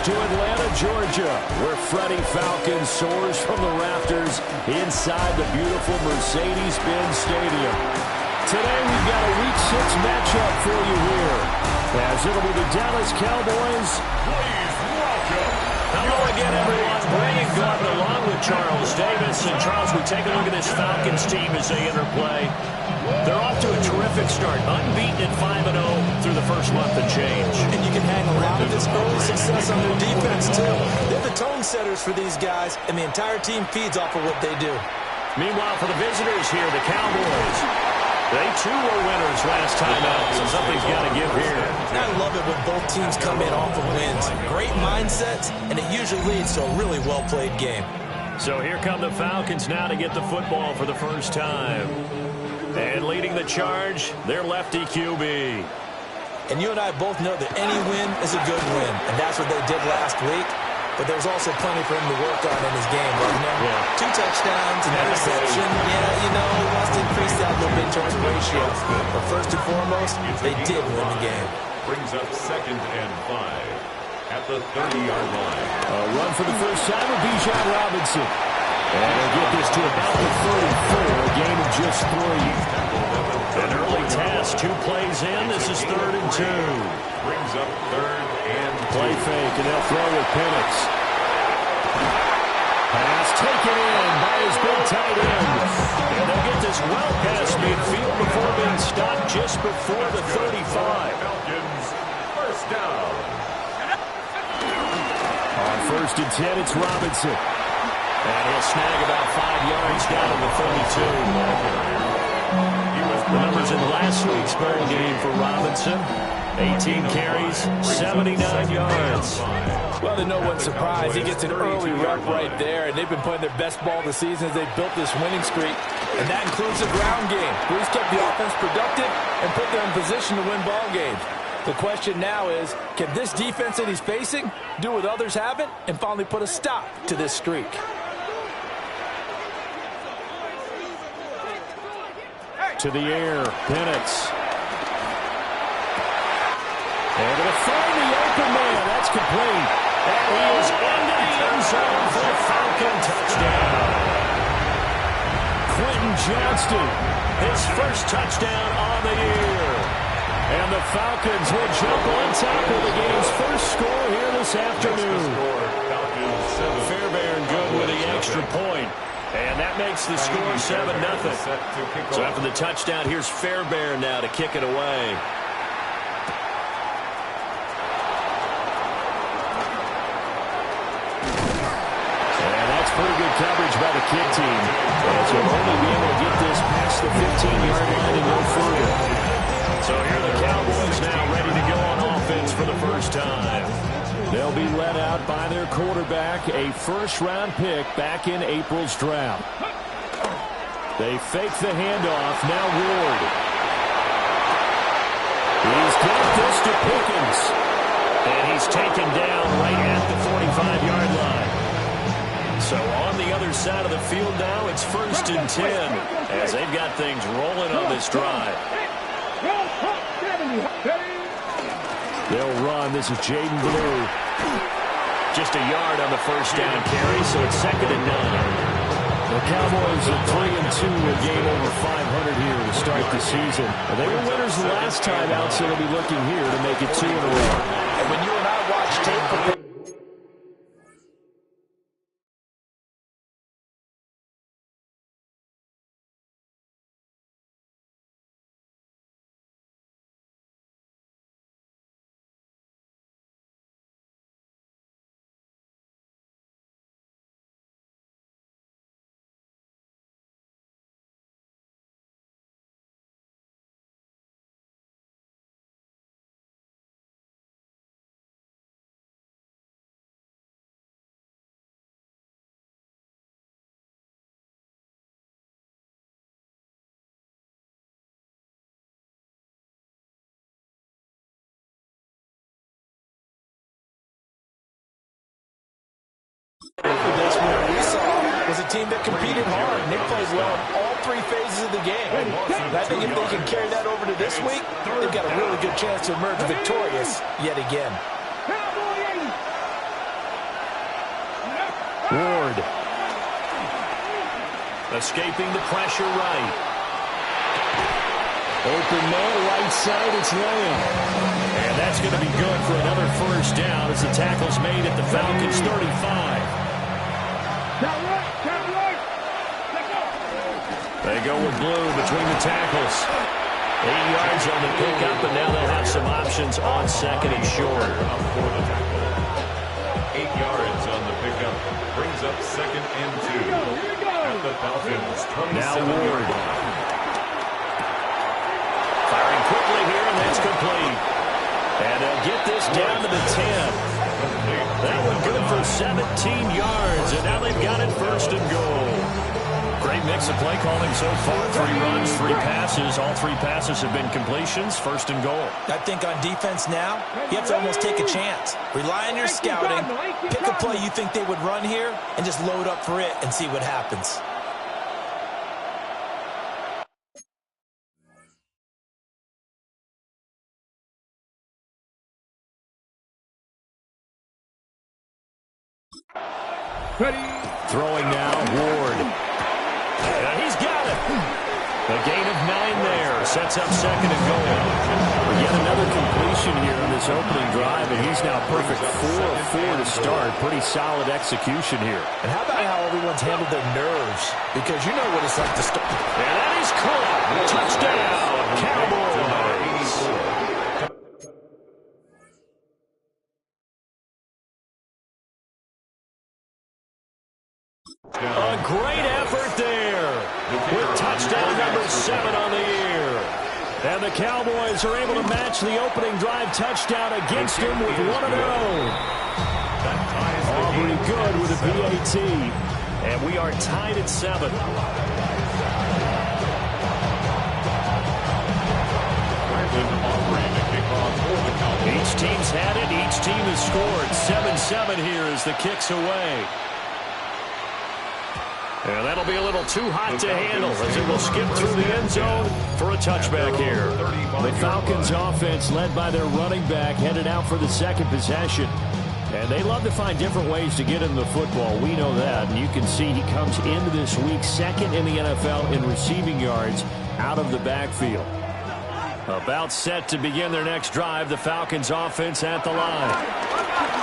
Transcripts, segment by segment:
to Atlanta, Georgia, where Freddie Falcon soars from the rafters inside the beautiful Mercedes-Benz Stadium. Today we've got a Week 6 matchup for you here, as it'll be the Dallas Cowboys. Please welcome. Hello again, everyone. Brandon Garvin along with Charles Davis. And Charles, we take a look at this Falcons team as they interplay. They're off to a terrific start, unbeaten at 5-0 through the first month and change. And you can hang a lot of this early success on their defense, too. They're the tone setters for these guys, and the entire team feeds off of what they do. Meanwhile, for the visitors here, the Cowboys, they too were winners last time out, so something's got to give here. I love it when both teams come in off of wins. Great mindsets, and it usually leads to a really well-played game. So here come the Falcons now to get the football for the first time. And leading the charge, their lefty QB. And you and I both know that any win is a good win, and that's what they did last week. But there's also plenty for him to work on in his game, wasn't there? Yeah. 2 touchdowns, an interception. Yeah, you know, he wants to increase that a little bit in terms of ratio. But first and foremost, they did win the game. Brings up 2nd and 5 at the 30-yard line. A run for the first time with Bijan Robinson. And they'll get this to about the 34, a gain of just 3. An early task, 2 plays in. This is 3rd and 2. Brings up 3rd and 2. Play fake, and they'll throw with Penix. Pass taken in by his big tight end. And they'll get this well past midfield before being stopped just before the 35. Falcons, first down. On 1st and 10, it's Robinson. And he'll snag about 5 yards down to the 32. The numbers in last week's ball game for Robinson. 18 carries, 79 yards. Well, to no one's surprise, he gets an early rep right there, and they've been playing their best ball of the season as they've built this winning streak. And that includes the ground game, where he's kept the offense productive and put them in position to win ball games. The question now is, can this defense that he's facing do what others haven't and finally put a stop to this streak? To the air, Penix. And it'll find the open man. That's complete. And he is into the end zone for a Falcon touchdown. Quentin Johnston, his first touchdown on the year. And the Falcons will jump on top of the game's first score here this afternoon. Fairbairn good with the extra point. And that makes the score 7-0. So after the touchdown, here's Fairbairn now to kick it away. And that's pretty good coverage by the kick team, as they'll only be able to get this past the 15-yard line and no further. So here are the Cowboys now ready to go on offense for the first time. They'll be led out by their quarterback, a first-round pick back in April's draft. They fake the handoff, now Ward. He's got this to Pickens. And he's taken down right at the 45-yard line. So on the other side of the field now, it's 1st and 10, as they've got things rolling on this drive. They'll run. This is Jaden Blue. Just a yard on the first down carry, so it's 2nd and 9. The Cowboys are 3-2, a game over 500 here to start the season. They were winners the last time out, so they'll be looking here to make it 2 in a row. And when you and I watch tape from the this where we saw was a team that competed hard, and they played well in all 3 phases of the game. And I think if they can carry that over to this week, they've got a really good chance to emerge victorious yet again. Ward. Escaping the pressure right. Open man, right side, it's Lamb. And that's going to be good for another first down as the tackle's made at the Falcons' 35. They go with blue between the tackles. 8 yards on the pickup, and now they'll have some options on second and short. 8 yards on the pickup. Brings up second and 2. At the Falcons' 27 now Ward. Firing quickly here, and that's complete. And they'll get this down to the 10. That one good for 17 yards, and now they've got it first and goal. Great mix of play calling so far. 3 runs, 3 passes. All 3 passes have been completions. First and goal. I think on defense now, you have to almost take a chance. Rely on your scouting. Pick a play you think they would run here and just load up for it and see what happens. Throwing now, Ward. And he's got it. A gain of 9 there. Sets up second and goal. Yet another completion here on this opening drive, and he's now perfect 4 of 4 to start. Pretty solid execution here. And how about how everyone's handled their nerves? Because you know what it's like to start. And that is caught. Touchdown, Cowboys. A great effort there with touchdown number 7 on the year. And the Cowboys are able to match the opening drive touchdown against him with 1-0. Aubrey good with a PAT. And we are tied at 7. Each team's had it. Each team has scored. 7-7 here as the kick's away. And that'll be a little too hot to handle as it will skip through the end zone for a touchback here. The Falcons offense, led by their running back, headed out for the second possession. And they love to find different ways to get in the football. We know that. And you can see he comes into this week second in the NFL in receiving yards out of the backfield. About set to begin their next drive, the Falcons offense at the line.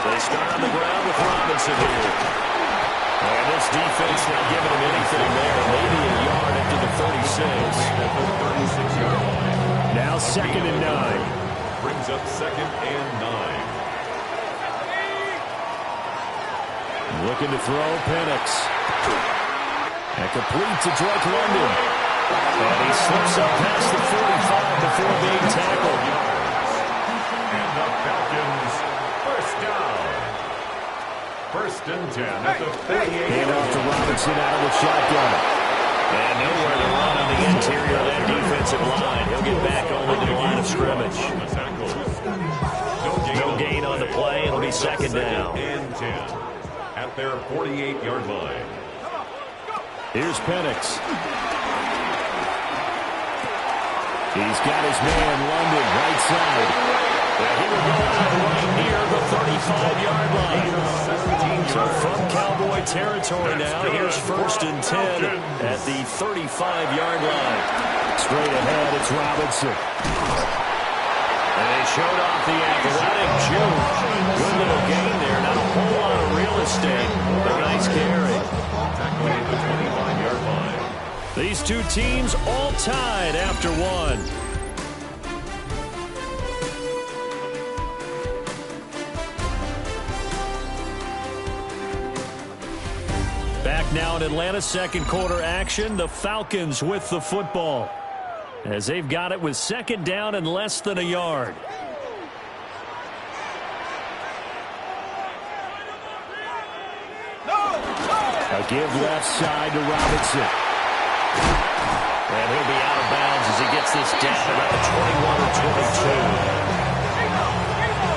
They start on the ground with Robinson here. And this defense not giving him anything there. Maybe a yard into the 36. At the 36-yard line. Now second and 9. Brings up second and 9. Looking to throw, Penix. And complete to Drake London. And he slips up past the 45 before being tackled. And the Falcons first down. First and 10 at the 48. Hand off to Robinson out of the shotgun. And nowhere to run on the interior of that defensive line. He'll get back only to the line of scrimmage. No gain on the play. It'll be second down. And 10 at their 48-yard line. Here's Penix. He's got his man, London, right side. And he will go out right near the 35-yard line. So from Cowboy territory now, here's first and 10 at the 35-yard line. Straight ahead, it's Robinson. And they showed off the athletic juke. Good little gain there. Not a whole lot of real estate. A nice carry. Tackling at the 25-yard line. These two teams all tied after one. Back now in Atlanta, second quarter action. The Falcons with the football as they've got it with second down and less than a yard. A give left side to Robinson. And he'll be out of bounds as he gets this down about the 21 or 22.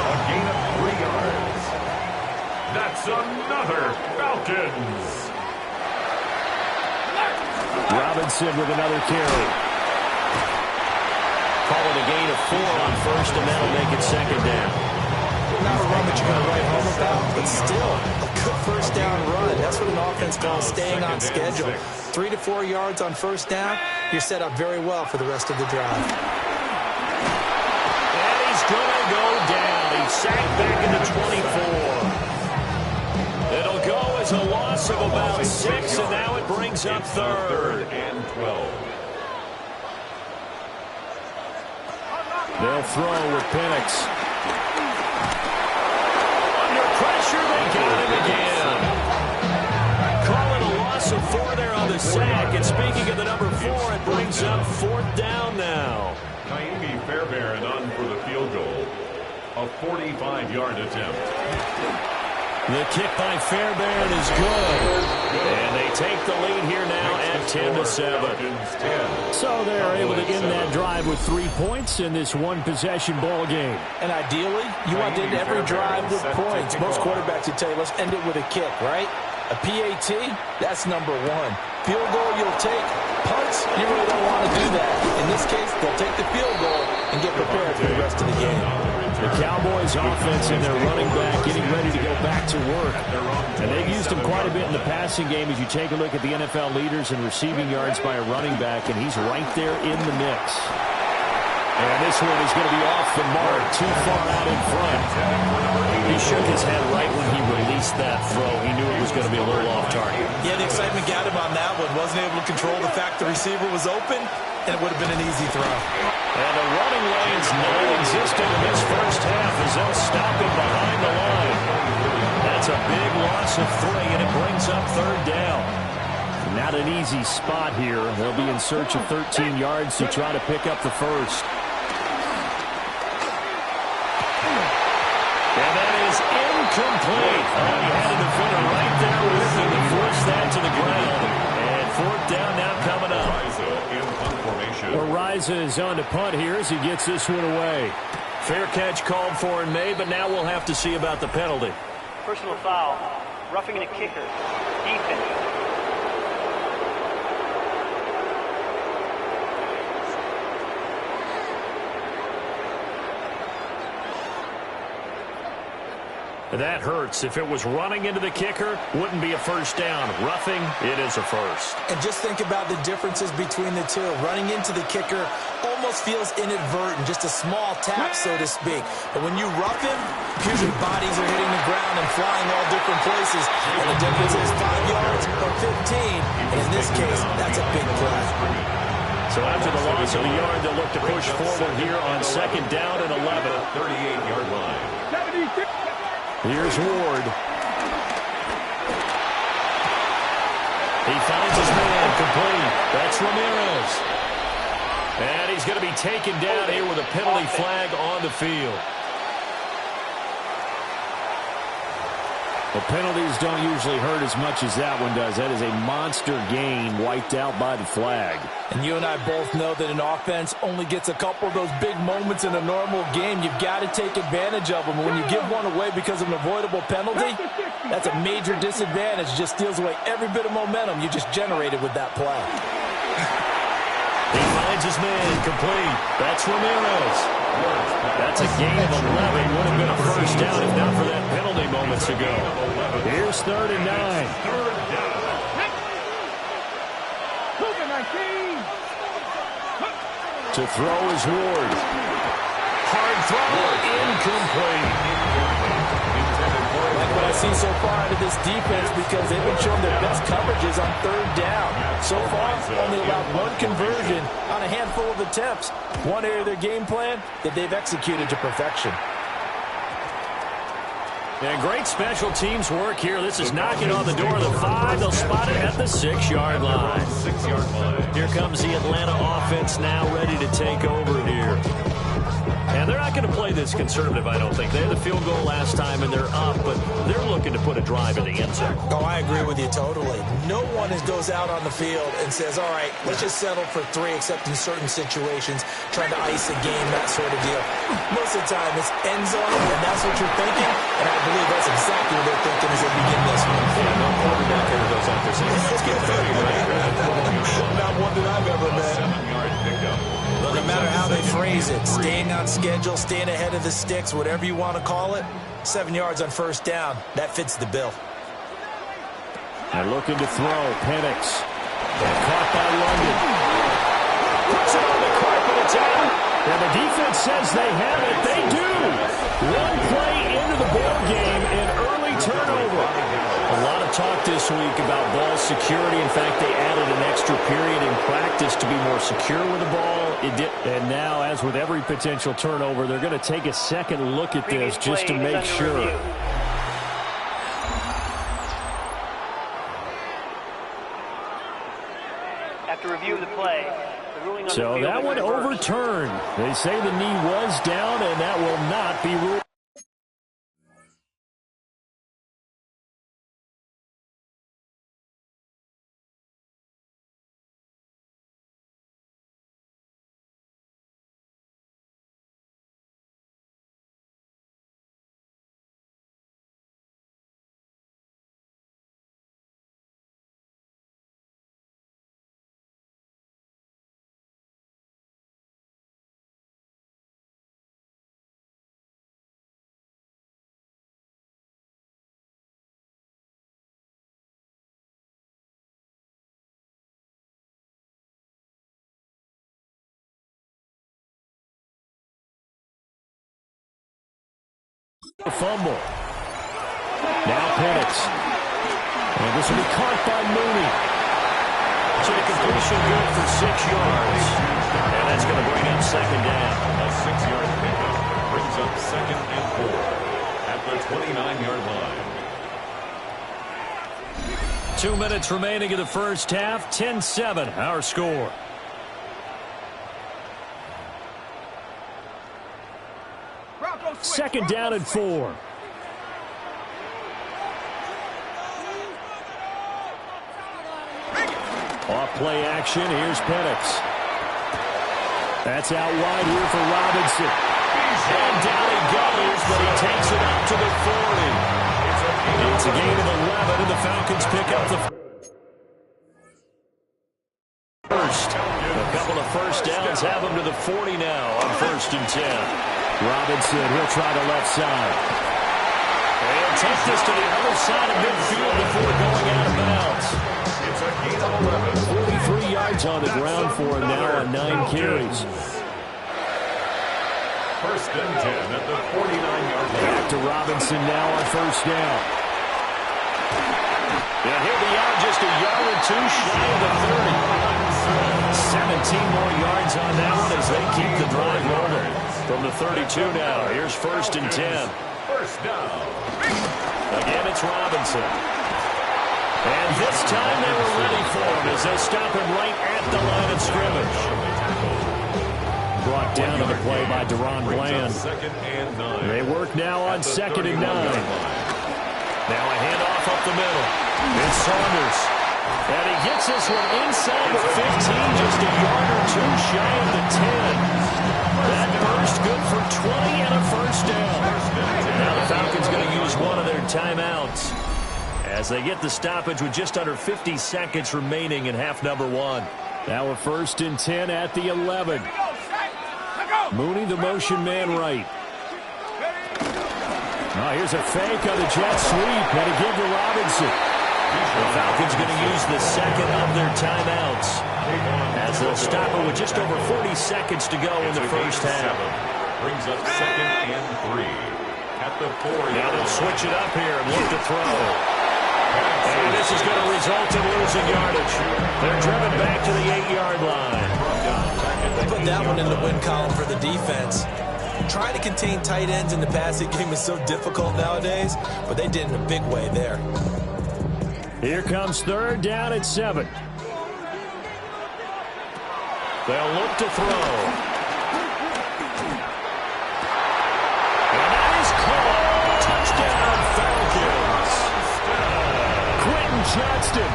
A gain of 3 yards. That's another Falcons. Robinson with another carry. Call it a gain of 4 on first, and that'll make it second down. not a run that you're going to write home about, but still a good first down run. That's what an offense calls staying on schedule. 3 to 4 yards on first down, you're set up very well for the rest of the drive. And he's going to go down. He's sacked back into 24. It'll go as a loss of about 6, and now it brings up third and 12. They'll throw with Penix. Under pressure, they got him again. Calling a loss of 4 there on the sack. And speaking of the number 4, it brings up 4th down now. Naimi Fairbairn on for the field goal. A 45-yard attempt. The kick by Fairbairn is good. And they take the lead here now at 10-7. So they're able to end that drive with 3 points in this one-possession ball game. And ideally, you want to end every drive with points. Most quarterbacks would tell you, let's end it with a kick, right? A PAT, that's number 1. Field goal, you'll take. Punts, you really don't want to do that. In this case, they'll take the field goal and get prepared for the rest of the game. The Cowboys offense and their running back getting ready to go back to work. And they've used him quite a bit in the passing game as you take a look at the NFL leaders in receiving yards by a running back, and he's right there in the mix. And this one is going to be off the mark, too far out in front. He shook his head right when he released that throw. He knew it was going to be a little off target. Yeah, the excitement got him on that one. Wasn't able to control the fact the receiver was open, and it would have been an easy throw. And the running lane's non-existent in this first half as they'll stop him behind the line. That's a big loss of 3, and it brings up 3rd down. Not an easy spot here. They'll be in search of 13 yards to try to pick up the first. And that is incomplete. He had a defender right there with him to force that to the ground. And 4th down now coming up. Ariza is on to punt here as he gets this one away. Fair catch called for and made, but now we'll have to see about the penalty. Personal foul, roughing the kicker, defense. That hurts. If it was running into the kicker, wouldn't be a first down. Roughing, it is a first. And just think about the differences between the two. Running into the kicker almost feels inadvertent, just a small tap, so to speak. But when you rough him, usually bodies are hitting the ground and flying all different places. And the difference is 5 yards or 15. And in this case, that's a big play. So after the loss of a yard, they'll look to push forward here on 2nd down and 11. 38-yard line. Here's Ward. He finds his man complete. That's Ramirez. And he's going to be taken down here with a penalty flag on the field. The penalties don't usually hurt as much as that one does. That is a monster gain wiped out by the flag. And you and I both know that an offense only gets a couple of those big moments in a normal game. You've got to take advantage of them. And when you give one away because of an avoidable penalty, that's a major disadvantage. It just steals away every bit of momentum you just generated with that play. He finds his man complete. That's Ramirez. That's a gain of 11. Would have been a first down if not for that penalty moments ago. Here's 3rd and 9. To throw is Ward. Hard throw, incomplete. Like what I see so far out of this defense, because they've been showing their best coverages on 3rd down. So far, only allowed 1 conversion on a handful of attempts. One area of their game plan that they've executed to perfection. And great special teams work here. This is knocking on the door of the 5. They'll spot it at the 6-yard line. 6-yard line. Here comes the Atlanta offense now ready to take over here. And they're not going to play this conservative, I don't think. They had the field goal last time, and they're up, but they're looking to put a drive in the end zone. Oh, I agree with you totally. No one goes out on the field and says, all right, let's just settle for 3, except in certain situations, trying to ice a game, that sort of deal. Most of the time, it's end zone, and that's what you're thinking, and I believe that's exactly what they're thinking as they begin this one. Yeah, no quarterback ever goes out there saying, let's get 30, right? Not one that I've ever met. 7-yard pickup. Well, no matter how they phrase it. Staying on schedule, staying ahead of the sticks, whatever you want to call it. 7 yards on first down. That fits the bill. They're looking to throw. Penix. Caught by London. Puts it on the carpet. It's out. And the defense says they have it. They do. One play into the ball game, an early turnover. A lot of talk this week about ball security. In fact, they added an extra period in practice to be more secure with the ball. It did. And now, as with every potential turnover, they're going to take a second look at this just to make sure. After review of the play, the ruling on so the field that one overturned. They say the knee was down, and that will not be ruled. A fumble. Now Penix. And this will be caught by Mooney. So the completion good for 6 yards. And that's going to bring up second down. A 6-yard pickup brings up 2nd and 4 at the 29-yard line. 2 minutes remaining in the first half. 10-7, our score. Second down and 4. Off play action. Here's Penix. That's out wide here for Robinson. And down he goes, but he takes it up to the 40. It's a gain of 11, and the Falcons pick up the first. A couple of first downs have them to the 40 now on 1st and 10. Robinson, he'll try the left side. He'll take this to the other side of midfield before going out of bounds. It's a gain of 11. 43 yards on the ground for him now on 9 carries. 1st and 10 at the 49-yard line. Back to Robinson now on 1st down. And he'll be out just a yard or two shy of the 30. 17 more yards on that one as they keep the drive rolling. From the 32 now, here's 1st and 10. 1st down. Again, it's Robinson. And this time they were ready for him as they stop him right at the line of scrimmage. Brought down to the play by Deron Bland. 2nd and 9. They work now on 2nd and 9. Now a handoff up the middle. It's Saunders. And he gets this one inside the 15, just a yard or two shy of the 10. That burst good for 20 and a 1st down. Now the Falcons going to use one of their timeouts as they get the stoppage with just under 50 seconds remaining in half number 1. Now a 1st and 10 at the 11. Mooney, the motion man right. Now here's a fake on the jet sweep. Got to give to Robinson. The Falcons going to use the second of their timeouts as they'll stop it with just over 40 seconds to go in the first half. Brings up 2nd and 3 at the 4. Now they'll switch it up here and look to throw. And this is going to result in losing yardage. They're driven back to the 8-yard line. They put that one in the win column for the defense. Trying to contain tight ends in the passing game is so difficult nowadays, but they did in a big way there. Here comes 3rd down at 7. They'll look to throw. And that is caught. Touchdown, Falcons. Quentin Johnston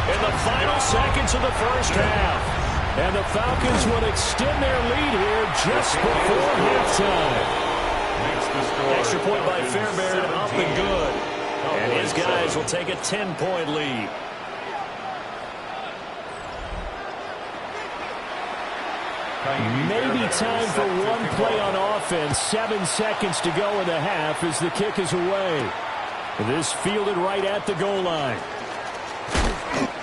In the final seconds of the first half. And the Falcons would extend their lead here just before halftime. Extra point by Fairbairn, up and good. And his guys will take a 10-point lead. Maybe time for one play on offense. 7 seconds to go in the half as the kick is away. This fielded right at the goal line.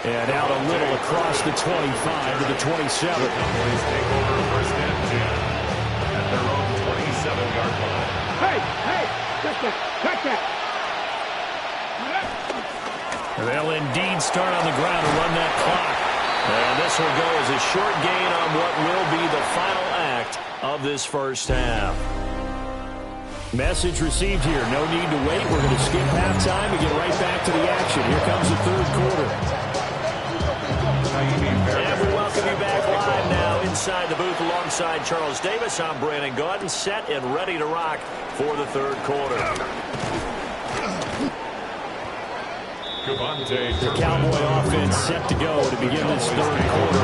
And out a little across the 25 to the 27. Cowboys take over first and 10 at their own 27-yard line. Hey, check that. They'll indeed start on the ground and run that clock. And this will go as a short gain on what will be the final act of this first half. Message received here. No need to wait. We're going to skip halftime and get right back to the action. Here comes the third quarter. And we welcome you back live now inside the booth alongside Charles Davis. I'm Brandon Gaudin, set and ready to rock for the third quarter. The Cowboy offense set to go to begin this third quarter.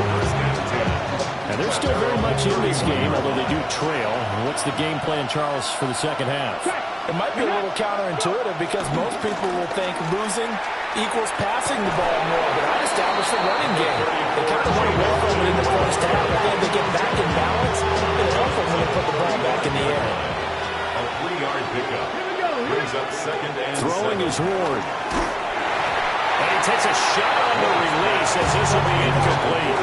And they're still very much in this game, although they do trail. What's the game plan, Charles, for the second half? It might be a little counterintuitive because most people will think losing equals passing the ball more, but I established a running game. They kind of went away from it in the first half, but then they get back in balance. It'll help them when they put the ball back in the air. A 3-yard pickup brings up second and Throwing is Ward. And he takes a shot on the release as this will be incomplete.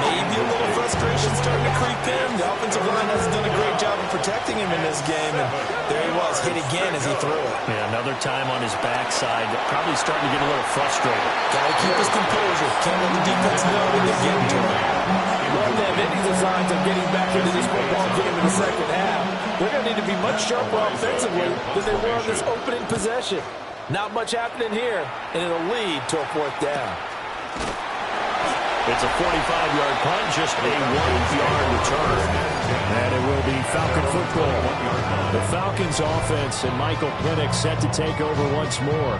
Maybe a little frustration starting to creep in. The offensive line hasn't done a great job of protecting him in this game, and there he was, hit again as he threw it. Yeah, another time on his backside, probably starting to get a little frustrated. Got to keep his composure. Can't let the defense know when they're getting to him. Love them. Any designs of getting back into this football game in the second half. They're going to need to be much sharper offensively than they were on this opening possession. Not much happening here, and it'll lead to a fourth down. It's a 45-yard punt, just a 1-yard return. And it will be Falcon football. The Falcons offense and Michael Penix set to take over once more.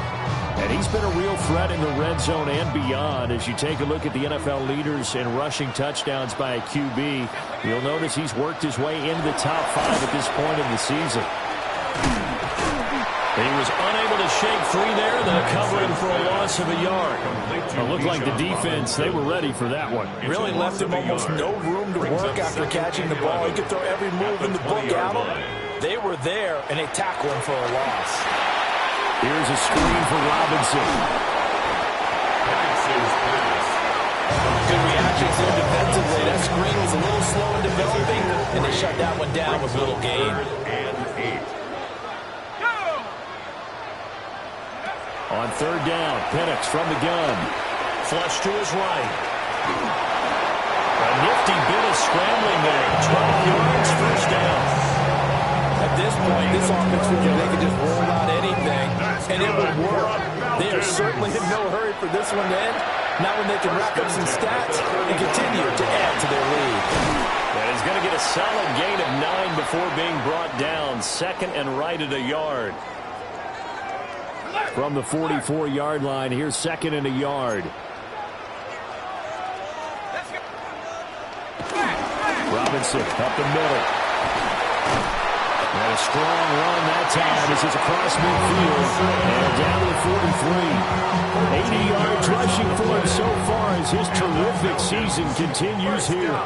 And he's been a real threat in the red zone and beyond. As you take a look at the NFL leaders in rushing touchdowns by a QB, you'll notice he's worked his way into the top 5 at this point in the season. He was unable to shake free there, then covering for a loss of a yard. It looked like the defense, they were ready for that one. Really left him almost no room to work after catching the ball. He could throw every move in the book at him. They were there, and they tackled him for a loss. Here's a screen for Robinson. Good reactions there defensively. That screen was a little slow in developing, and they shut that one down with a little gain. On third down, Penix from the gun. Flush to his right. A nifty bit of scrambling there. 12 yards, first down. At this point, this offense feels like they could just roll out anything, and it would work. They are certainly in no hurry for this one to end. Now when they can rack up some stats and continue to add to their lead. And he's going to get a solid gain of 9 before being brought down. Second and right at a yard. From the 44-yard line, here's second and a yard. Robinson up the middle. And a strong run that time as it's across midfield. And down to the 43. 80 yards rushing for him so far as his terrific season continues here.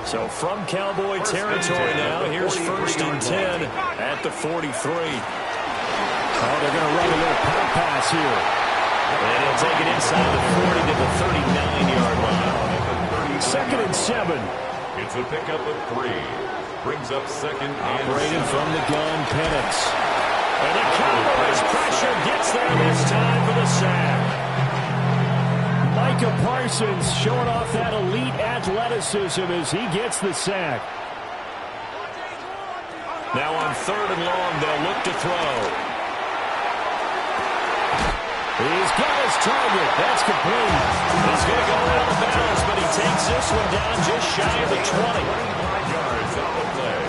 So from Cowboy territory now, here's first and 10 at the 43. Oh, they're going to run a little pop pass here. And he'll take it inside the 40 to the 39-yard line. Second and 7. It's a pickup of 3. Brings up second and Operating from the gun, Penix. And the Cowboys pressure gets there this time for the sack. Micah Parsons showing off that elite athleticism as he gets the sack. Now on third and long, they'll look to throw. He's got his target. That's complete. He's going to go out of bounds, but he takes this one down just shy of the 20. 25 yards on the play.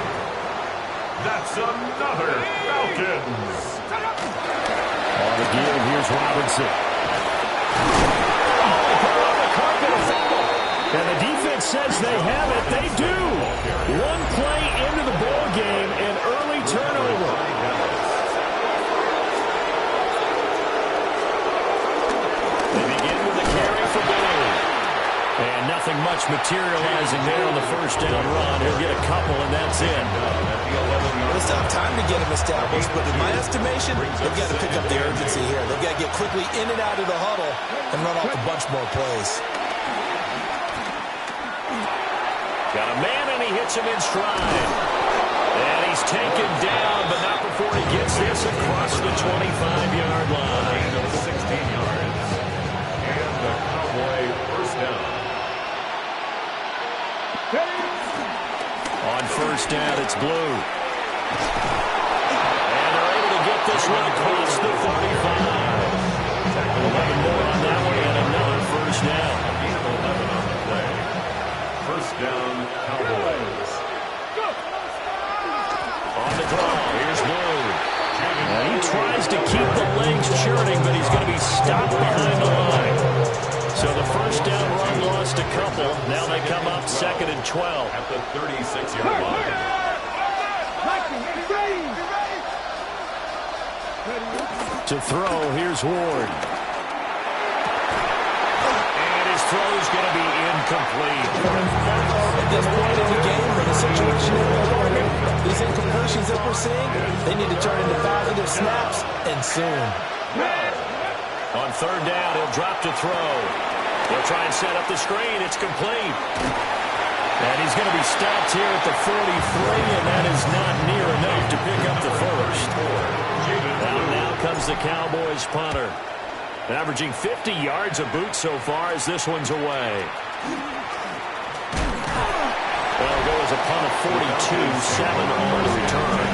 That's another Falcons. On the give, here's Robinson. Oh, he put it on the carpet, a fumble. And the defense says they have it. They do. One play into the ball game, an early turnover. And nothing much materializing there on the first down run. He'll get a couple, and that's it. Well, it's not time to get him established, but in my estimation, they've got to pick up the urgency here. They've got to get quickly in and out of the huddle and run off a bunch more plays. Got a man, and he hits him in stride. And he's taken down, but not before he gets this across the 25-yard line. 16 yards. And the Cowboy first down. On first down, it's Blue. And they're able to get this one across the 35. 11 more on that one, and another first down. 11 on the play. First down, Cowboys. On the draw, here's Blue. And he tries to keep the legs churning, but he's going to be stopped behind the line. So the first down run lost a couple. Now they come up 2nd and 12. At the 36-yard line. To throw, here's Ward. And his throw's going to be incomplete. At this point in the game, in a situation like these incompletions that we're seeing, they need to turn into positive snaps, and soon. On third down, he'll drop to throw. He'll try and set up the screen. It's complete. And he's going to be stopped here at the 43, and that is not near enough to pick up the first. Now comes the Cowboys punter. Averaging 50 yards a boot so far as this one's away. Well, there was a punt of 42, 7 on the return.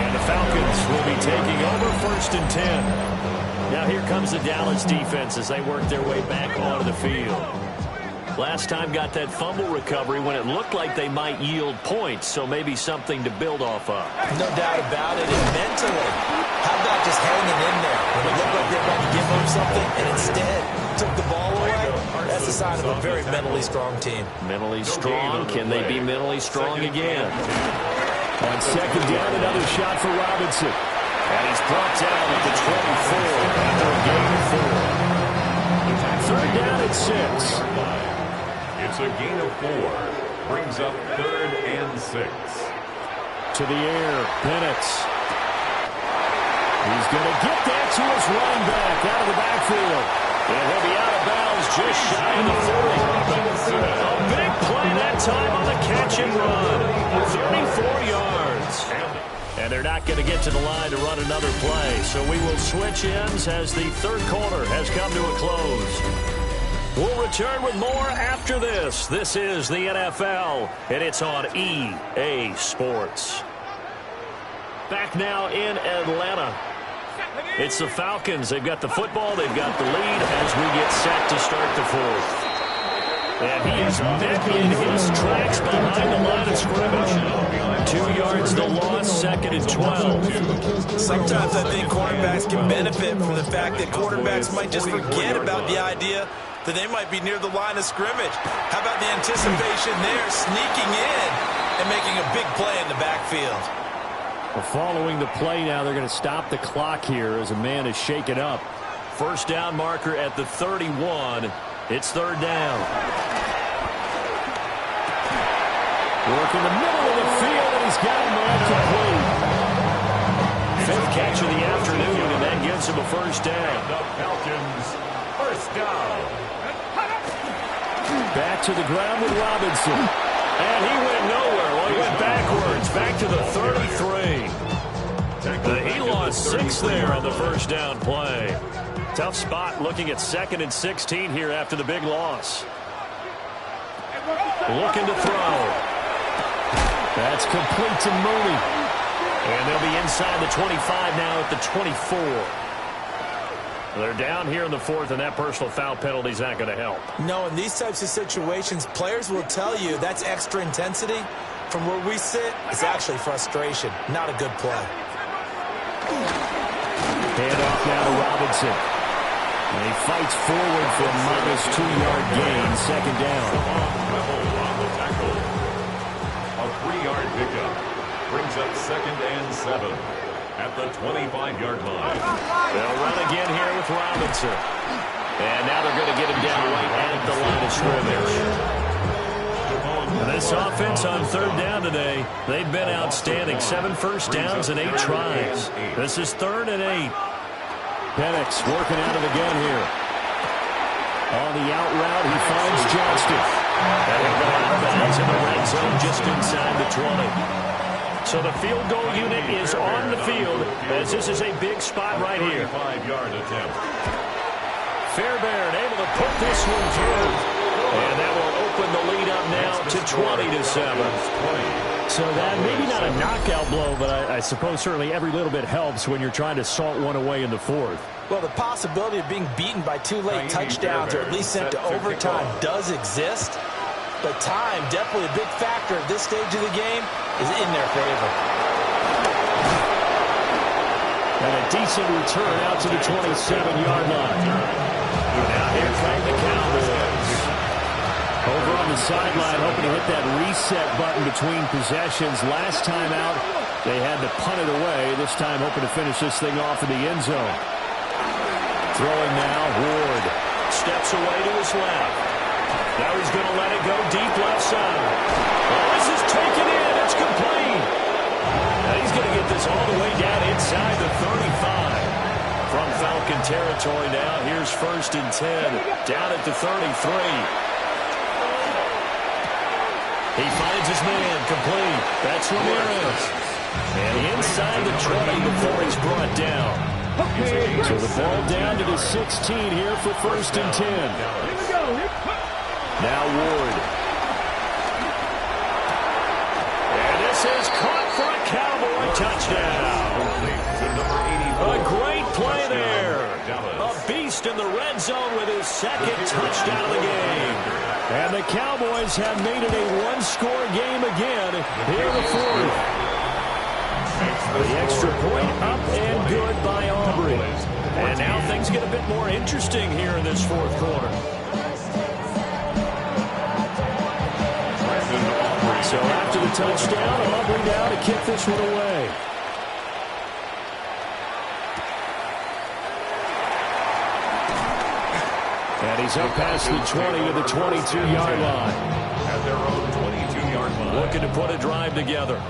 And the Falcons will be taking over 1st and 10. Now here comes the Dallas defense as they work their way back onto the field. Last time got that fumble recovery when it looked like they might yield points, so maybe something to build off of. No doubt about it. And mentally, how about just hanging in there when it looked like they were about to give up something and instead took the ball away? That's a sign of a very mentally strong team. Mentally strong. Can they be mentally strong again? On second down, another shot for Robinson. And he's brought down at the 24 after a gain of 4. Third down at 6. It's a gain of 4. Brings up 3rd and 6. To the air, Bennett. He's going to get that to his running back out of the backfield. And he'll be out of bounds just shy of the 40. A big play that time on the catch and run. 34 yards. And they're not going to get to the line to run another play. So we will switch ends as the third quarter has come to a close. We'll return with more after this. This is the NFL, and it's on EA Sports. Back now in Atlanta. It's the Falcons. They've got the football. They've got the lead as we get set to start the fourth. And he is met in his tracks behind the line of scrimmage. 2 yards the loss, 2nd and 12. Sometimes I think quarterbacks can benefit from the fact that quarterbacks might just forget about the idea that they might be near the line of scrimmage. How about the anticipation there, sneaking in and making a big play in the backfield? Well, following the play now, they're going to stop the clock here as a man is shaken up. First down marker at the 31. It's third down. Work in the middle of the field, and he's got him right complete. 5th catch of the afternoon, and that gives him a first down. The Falcons, first down. Back to the ground with Robinson. And he went nowhere. Well, he went backwards, back to the 33. He lost 6 there on the first down play. Tough spot looking at 2nd and 16 here after the big loss. Looking to throw. That's complete to Mooney. And they'll be inside the 25 now at the 24. They're down here in the 4th, and that personal foul penalty is not going to help. No, in these types of situations, players will tell you that's extra intensity. From where we sit, it's actually frustration, not a good play. Hand off now to Robinson. And he fights forward for a minus 2-yard gain, 2nd down. On the tackle. A 3-yard pickup. Brings up 2nd and 7 at the 25-yard line. They'll run again here with Robinson. And now they're going to get him down right at the line of scrimmage. And this offense on third down today, they've been outstanding. 7 first downs and 8 tries. This is 3rd and 8. Penix working out of the gun here. On the out route, he finds Johnston. And he'll go out of bounds in the red zone just inside the 20. So the field goal unit is on the field as this is a big spot right here. 35-yard attempt. Fairbairn able to put this one through. And that will open the lead up now to 20-7. So that maybe not a knockout blow, but I suppose certainly every little bit helps when you're trying to salt one away in the 4th. Well, the possibility of being beaten by 2 late touchdowns or at least sent to overtime does exist. But time, definitely a big factor at this stage of the game, is in their favor. And a decent return out to the 27-yard line. Now here come the Cowboys. Over on the sideline, hoping to hit that reset button between possessions. Last time out, they had to punt it away. This time, hoping to finish this thing off in the end zone. Throwing now, Ward. Steps away to his left. Now he's going to let it go deep left side. Oh, this is taken in. It's complete. Now he's going to get this all the way down inside the 35. From Falcon territory now, here's 1st and 10. Down at the 33. He finds his man, complete. That's Ramirez. And inside the 20 before he's brought down. So the ball down to the 16 here for 1st and 10. Now Ward. And this is caught for a Cowboy touchdown. A great play there. A beast in the red zone with his 2nd touchdown of the game. And the Cowboys have made it a 1-score game again here in the 4th. The extra point up and good by Aubrey. And now things get a bit more interesting here in this 4th quarter. So after the touchdown, Aubrey now to kick this one away. And he's up past the 20 to the 22-yard line. At their own 22-yard line. Looking to put a drive together.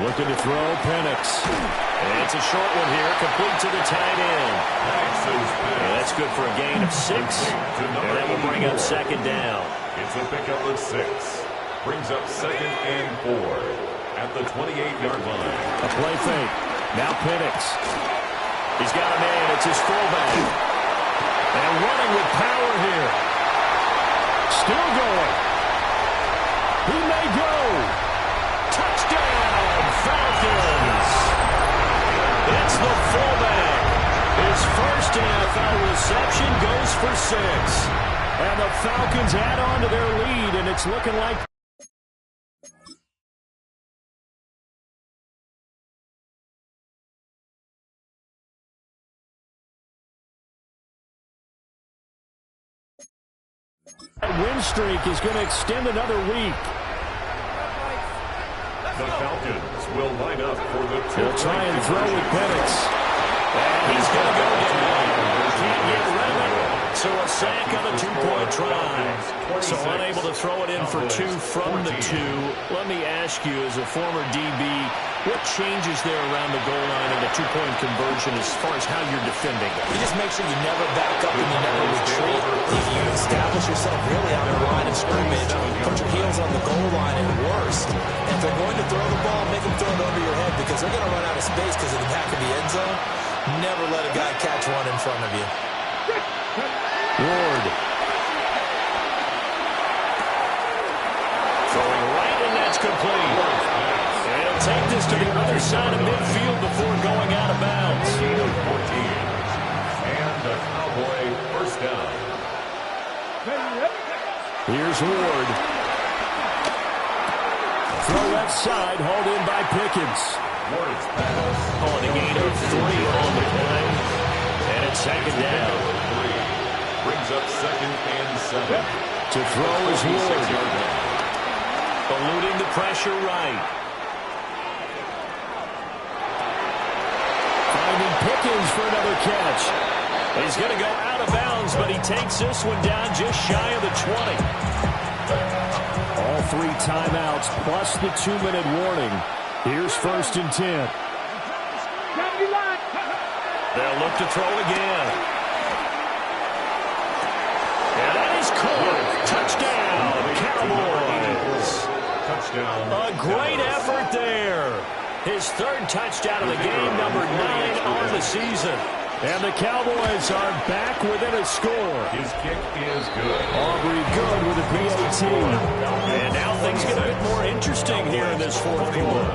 Looking to throw, Penix. And it's a short one here, complete to the tight end. And that's good for a gain of 6. And that will bring up 2nd down. It's a pickup of 6. Brings up 2nd and 4 at the 28-yard line. A play fake. Now Penix. He's got a man. It's his fullback. And running with power here. Still going. He may go. Touchdown, Falcons. It's the fullback. His first NFL reception goes for 6. And the Falcons add on to their lead, and it's looking like that win streak is going to extend another week. The Falcons will line up for the They'll try and throw with Penix. And he's going to go down. Can't get rid of it. So a sack on a 2-point try. So unable to throw it in for 2 from the 2. Let me ask you, as a former DB, what changes there around the goal line and the 2-point conversion as far as how you're defending? You just make sure you never back up and you never retreat. You establish yourself really on the line of scrimmage, put your heels on the goal line at worst. If they're going to throw the ball, make them throw it over your head because they're going to run out of space because of the back of the end zone. Never let a guy catch one in front of you. Ward. Throwing right, and that's complete. And he'll take this to the other side of midfield before going out of bounds. And a Cowboy first down. Here's Ward. Throw left side, hauled in by Pickens. Ward's pass. On a gain of 3 on the play. And it's 2nd down. Brings up 2nd and 7. To throw is Ward. Eluding the pressure right. Pickens for another catch. He's going to go out of bounds, but he takes this one down just shy of the 20. All 3 timeouts plus the 2-minute warning. Here's 1st and 10. They'll look to throw again. And that is caught. Touchdown, Cowboys. Touchdown. A great effort there. His 3rd touchdown of the game, number 9 on the season. And the Cowboys are back within a score. His kick is good. Aubrey good with a PAT. And now things get a bit more interesting here in this 4th quarter.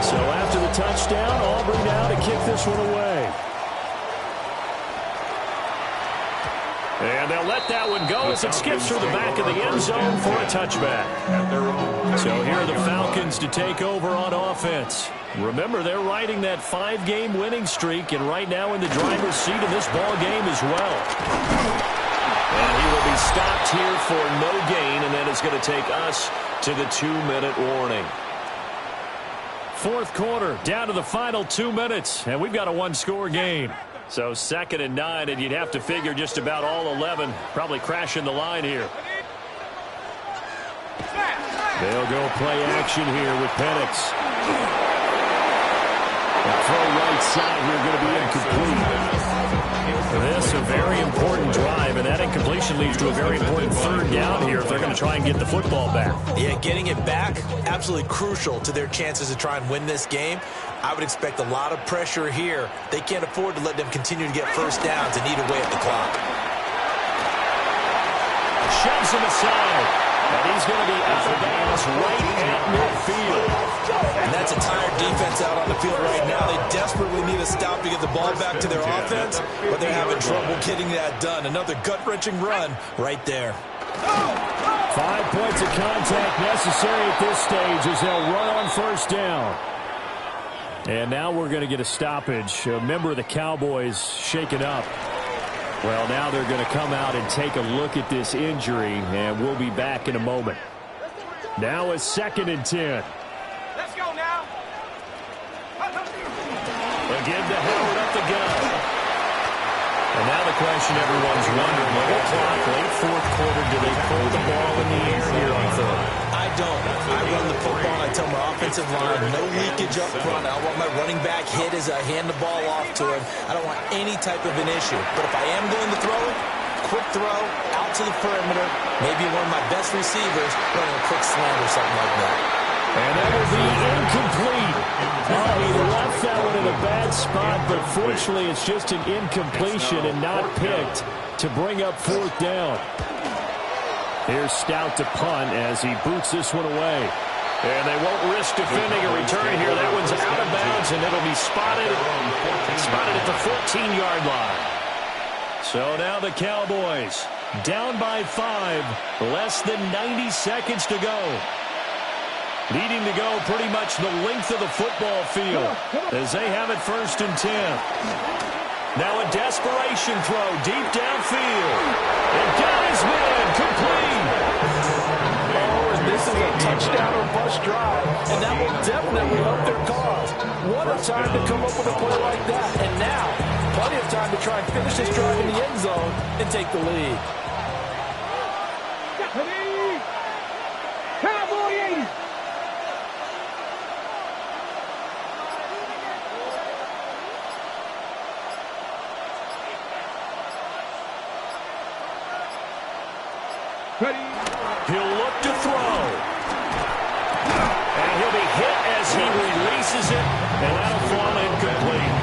So after the touchdown, Aubrey now to kick this one away. And they'll let that one go as it skips through the back of the end zone for a touchback. So here are the Falcons to take over on offense. Remember, they're riding that 5-game winning streak, and right now in the driver's seat in this ball game as well. And he will be stopped here for no gain, and that is going to take us to the 2-minute warning. 4th quarter, down to the final 2 minutes, and we've got a 1-score game. So 2nd and 9, and you'd have to figure just about all 11 probably crashing the line here. They'll go play action here with Penix. The throw right side here going to be incomplete. This a very important drive, and that incompletion leads to a very important 3rd down here if they're going to try and get the football back. Yeah, getting it back, absolutely crucial to their chances to try and win this game. I would expect a lot of pressure here. They can't afford to let them continue to get 1st downs and eat away at the clock. Shoves him aside, and he's going to be out of bounds right at midfield. And that's a tired defense out on the field right now. They desperately need a stop to get the ball back to their offense, but they're having trouble getting that done. Another gut-wrenching run right there. 5 points of contact necessary at this stage as they'll run on 1st down. And now we're going to get a stoppage. A member of the Cowboys shaken up. Well, now they're going to come out and take a look at this injury, and we'll be back in a moment. Now it's 2nd and 10. Let's go now. Again to Howard up the gut. And now the question everyone's wondering, late clock, late 4th quarter, do they pull the ball in the air here on 3rd? I don't. I run the football, and I tell my offensive line, no leakage up front. I want my running back hit as I hand the ball off to him. I don't want any type of an issue. But if I am going to throw it, quick throw, out to the perimeter, maybe one of my best receivers running a quick slant or something like that. And that will be incomplete. Oh, he left that one in a bad spot, but fortunately it's just an incompletion and not picked to bring up 4th down. Here's Stout to punt as he boots this one away. And they won't risk defending a return here. That one's out of bounds, and it'll be spotted at the 14-yard line. So now the Cowboys down by 5, less than 90 seconds to go. Needing to go pretty much the length of the football field as they have it 1st and 10. Now a desperation throw deep downfield. And got his man complete. Oh, and this is a touchdown or bust drive, and that will definitely help their cause. What a time to come up with a play like that. And now, plenty of time to try and finish this drive in the end zone and take the lead. Cowboy 80. He'll look to throw. And he'll be hit as he releases it, and that'll fall incomplete.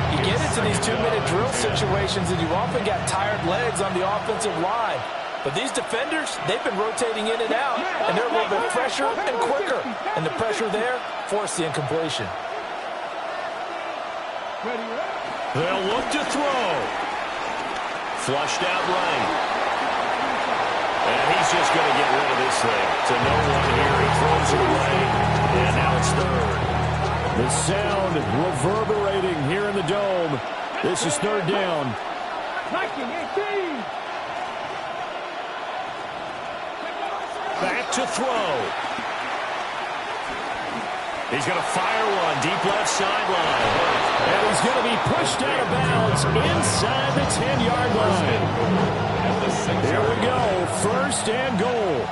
You get into these 2-minute drill situations, and you often got tired legs on the offensive line. But these defenders, they've been rotating in and out, and they're a little bit fresher and quicker. And the pressure there forced the incompletion. They'll look to throw. Flushed out right. And he's just going to get rid of this thing. To no one here. He throws it away. And now it's 3rd. The sound reverberating here in the dome. This is 3rd down. Back to throw. He's going to fire one deep left sideline. And he's going to be pushed out of bounds inside the 10-yard line. Here we go, 1st and goal.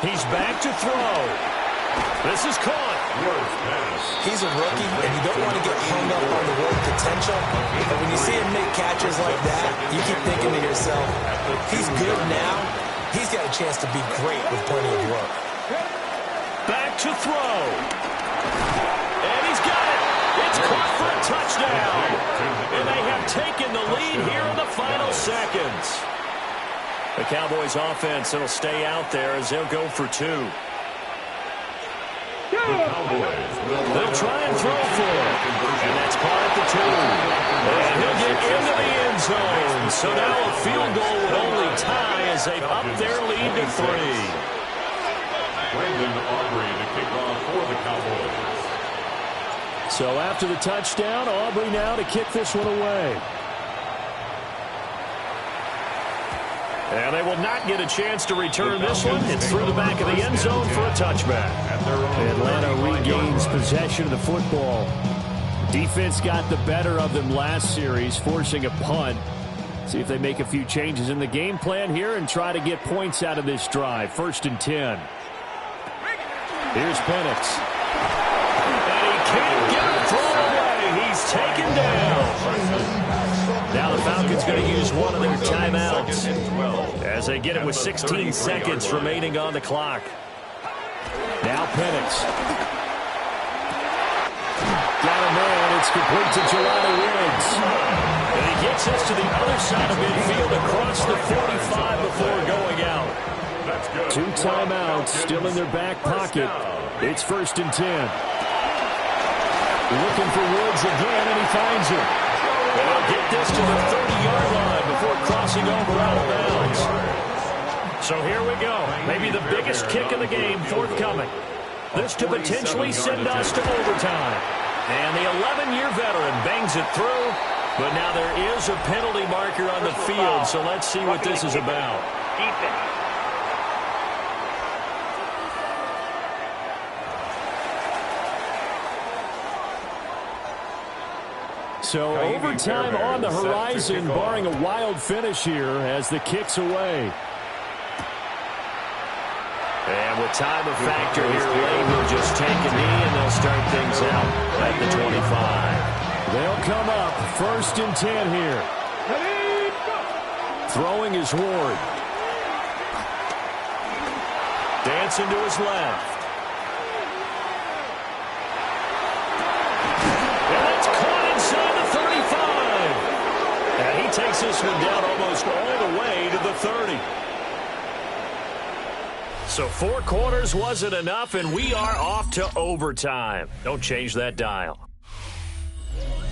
He's back to throw. This is caught. He's a rookie, and you don't want to get hung up on the word potential. But when you see him make catches like that, you keep thinking to yourself, he's good now. He's got a chance to be great with plenty of work. Back to throw. And he's got it. It's caught for a touchdown. And they have taken the lead here in the final seconds. The Cowboys offense, it'll stay out there as they'll go for 2. They'll try and throw for it. And that's caught at the 2. And he'll get into the end zone. So now a field goal would only tie as they've upped their lead to 3. Brandon Aubrey to kick off for the Cowboys. So after the touchdown, Aubrey now to kick this one away. And they will not get a chance to return this one. It's through the back of the end zone for a touchback. Atlanta regains possession of the football. Defense got the better of them last series, forcing a punt. See if they make a few changes in the game plan here and try to get points out of this drive. 1st and 10. Here's Penix. And he can't get it thrown away. He's taken down. Now the Falcons going to use one of their timeouts as they get it with 16 seconds remaining on the clock. Now Penix. Got a man. It's complete to Jelani Woods. And he gets us to the other side of midfield across the 45 before going out. 2 timeouts still in their back pocket. It's 1st and 10. Looking for Woods again, and he finds him. And he'll get this to the 30-yard line before crossing over out of bounds. So here we go. Maybe the biggest kick of the game forthcoming. This to potentially send us to overtime. And the 11-year veteran bangs it through. But now there is a penalty marker on the field, so let's see what this is about. Defense. So overtime on the horizon, barring a wild finish here as the kick's away. And with time a factor here, Lane will just take a knee and they'll start things out at the 25. They'll come up 1st and 10 here. Throwing is Ward. Dancing to his left. Takes this one down almost all the way to the 30. So 4 quarters wasn't enough, and we are off to overtime. Don't change that dial.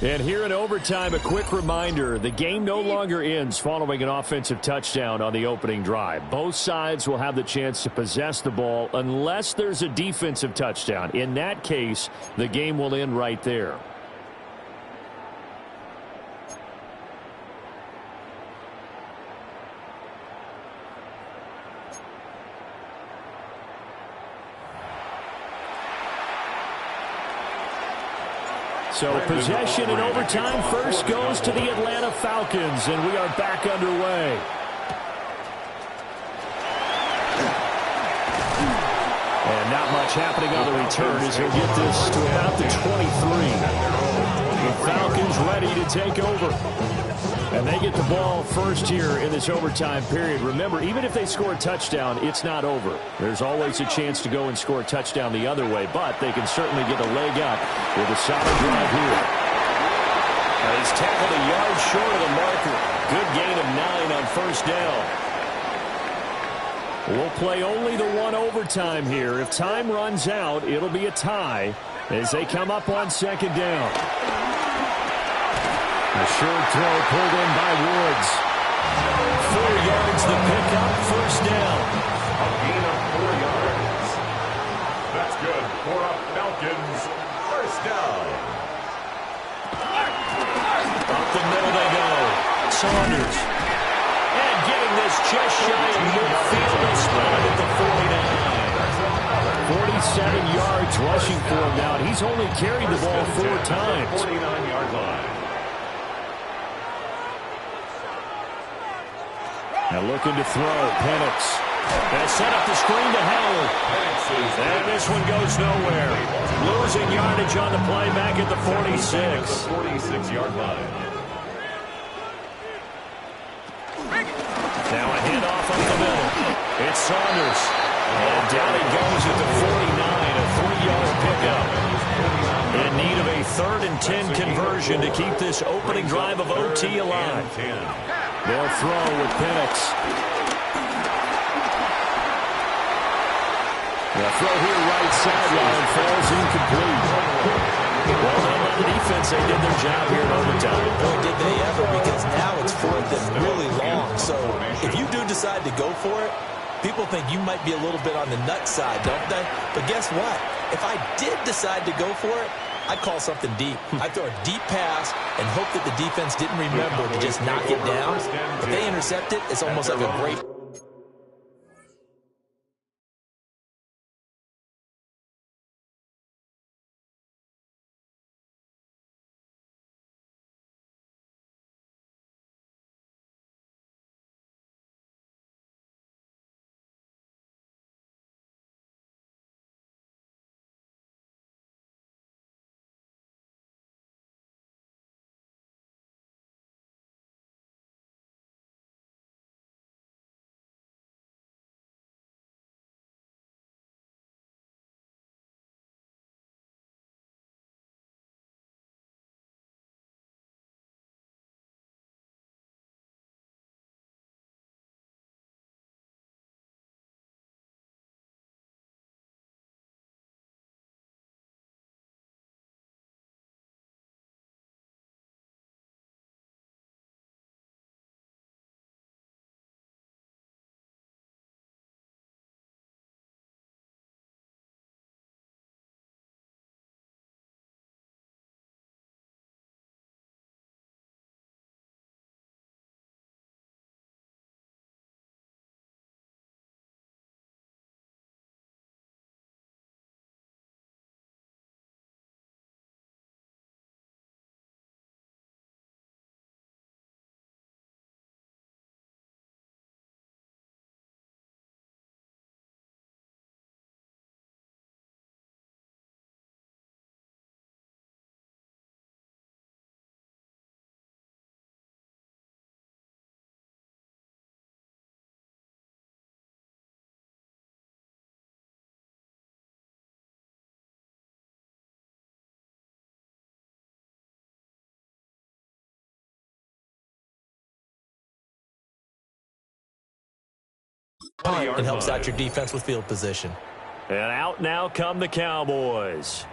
And here in overtime, a quick reminder, the game no longer ends following an offensive touchdown on the opening drive. Both sides will have the chance to possess the ball unless there's a defensive touchdown. In that case, the game will end right there. So possession in overtime first goes to the Atlanta Falcons, and we are back underway. And not much happening on the return as he'll get this to about the 23. The Falcons ready to take over. And they get the ball first here in this overtime period. Remember, even if they score a touchdown, it's not over. There's always a chance to go and score a touchdown the other way, but they can certainly get a leg up with a solid drive here. Now he's tackled a yard short of the marker. Good gain of 9 on 1st down. We'll play only the 1 overtime here. If time runs out, it'll be a tie as they come up on 2nd down. A short throw pulled in by Woods. 4 yards the pickup, 1st down. A gain of 4 yards. That's good for a Falcons 1st down. Up the middle they go. Saunders. And getting Throwing this just shy of midfield. They spot it at the 49. 47 yards rushing for him now. And he's only carried the ball 4 times. 49-yard line. Now looking to throw. Penix. They set up the screen to Howard. And this one goes nowhere. Losing yardage on the play back at the 46. 46-yard line. Now a hit off up the middle. It's Saunders. And down he goes at the 49. A 3-yard pickup. In need of a 3rd and 10 conversion to keep this opening drive of OT alive. They'll throw with Penix. The throw here right sideline falls incomplete. Well done by the defense. They did their job here in overtime. Boy, did they ever, because now it's 4th and really long. So if you do decide to go for it, people think you might be a little bit on the nut side, don't they? But guess what? If I did decide to go for it, I'd call something deep. I'd throw a deep pass and hope that the defense didn't remember to just knock it down. If they intercept it, it's almost like a great... It helps out your defense with field position. And out now come the Cowboys.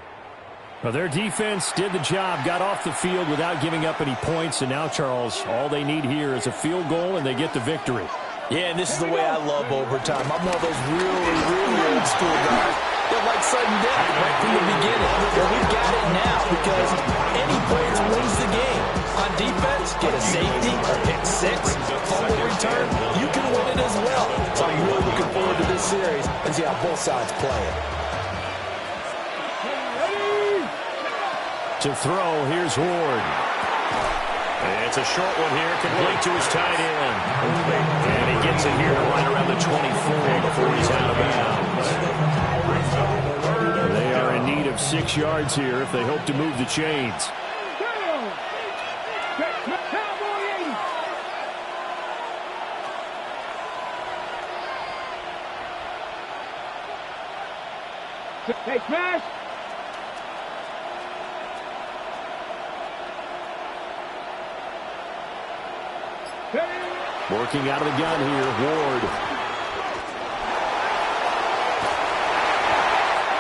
Well, their defense did the job, got off the field without giving up any points. And now, Charles, all they need here is a field goal, and they get the victory. Yeah, and this is the way I love overtime. I'm one of those really old school guys that like sudden death right from the beginning. Well, we've got it now because any player wins the game. On defense, get a safety, a pick six, fumble return, you can win it as well. So I'm really looking forward to this series and see how both sides play it. To throw, here's Ward. It's a short one here, complete to his tight end. And he gets it here to right around the 24 before he's out of bounds. They are in need of 6 yards here if they hope to move the chains. Hey, smash! Working out of the gun here, Ward.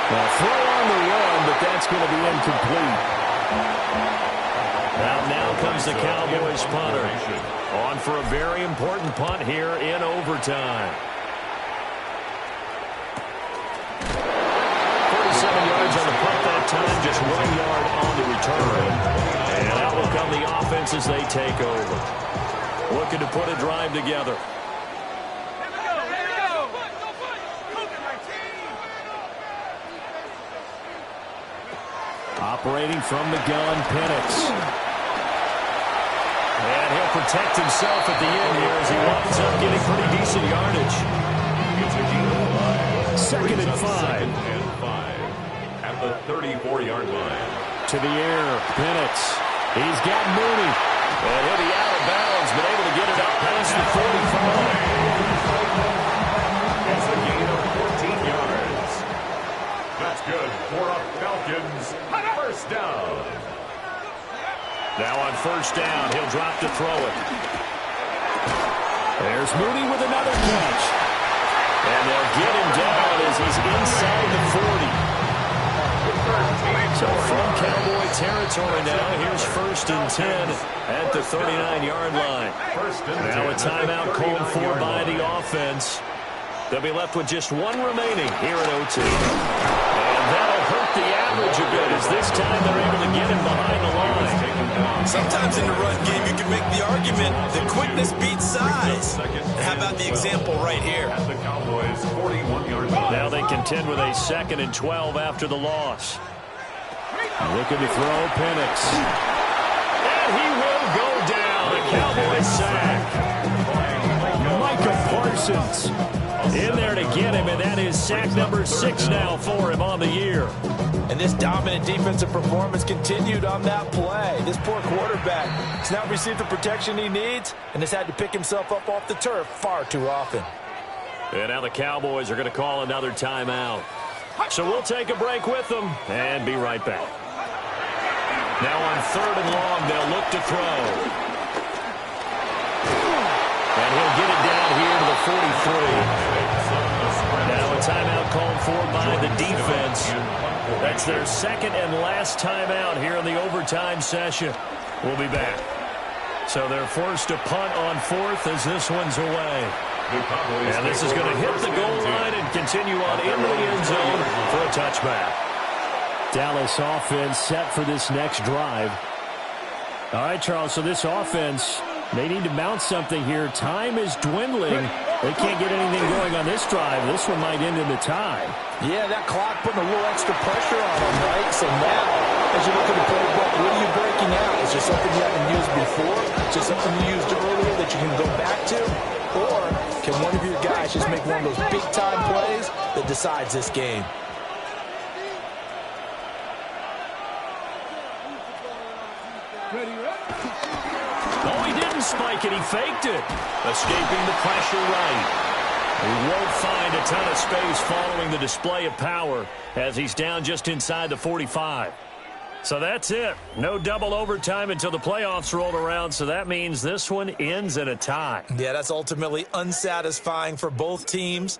Well, throw on the run, but that's going to be incomplete. Now comes the Cowboys punter. On for a very important punt here in overtime. 47 yards on the punt that time, just 1 yard on the return. And out will come the offense as they take over. Looking to put a drive together. Operating from the gun, Penix. And he'll protect himself at the end here as he winds up getting pretty decent yardage. It's a gain of 5. 2nd and 5. At the 34-yard line. To the air, Penix. He's got Mooney. And he'll be out of bounds, but able to get it out past the 45. It's a gain of 14 yards. That's good for a Falcons first down. Now on first down, he'll drop to throw it. There's Mooney with another catch. And they'll get him down as he's inside the 40. So from Cowboy territory now, here's 1st and 10 at the 39-yard line. Now a timeout called for by the offense. They'll be left with just one remaining here at OT. And that'll hurt the average a bit as this time they're able to get him behind the line. Sometimes in the run game, you can make the argument that quickness beats size. And how about the example right here? At the Cowboys' 41-yard line. Now they contend with a 2nd and 12 after the loss. Looking to throw, Penix. And he will go down. A Cowboy sack. Micah Parsons in there to get him, and that is sack number 6 now for him on the year. And this dominant defensive performance continued on that play. This poor quarterback has not received the protection he needs and has had to pick himself up off the turf far too often. And now the Cowboys are going to call another timeout. So we'll take a break with them and be right back. Now on 3rd and long, they'll look to throw. And he'll get it down here to the 43. Now a timeout called for by the defense. That's their 2nd and last timeout here in the overtime session. We'll be back. So they're forced to punt on 4th as this one's away. And this is going to hit the goal line and continue on into the end zone for a touchback. Dallas offense set for this next drive. All right, Charles, so this offense, they need to mount something here. Time is dwindling. They can't get anything going on this drive. This one might end in the tie. Yeah, that clock putting a little extra pressure on them, right? So now, as you look at the playbook, what are you breaking out? Is there something you haven't used before? Is there something you used earlier that you can go back to? Or can one of your guys just make one of those big-time plays that decides this game? Oh, he didn't spike it. He faked it. Escaping the pressure right. He won't find a ton of space following the display of power as he's down just inside the 45. So that's it. No double overtime until the playoffs roll around, so that means this one ends in a tie. Yeah, that's ultimately unsatisfying for both teams.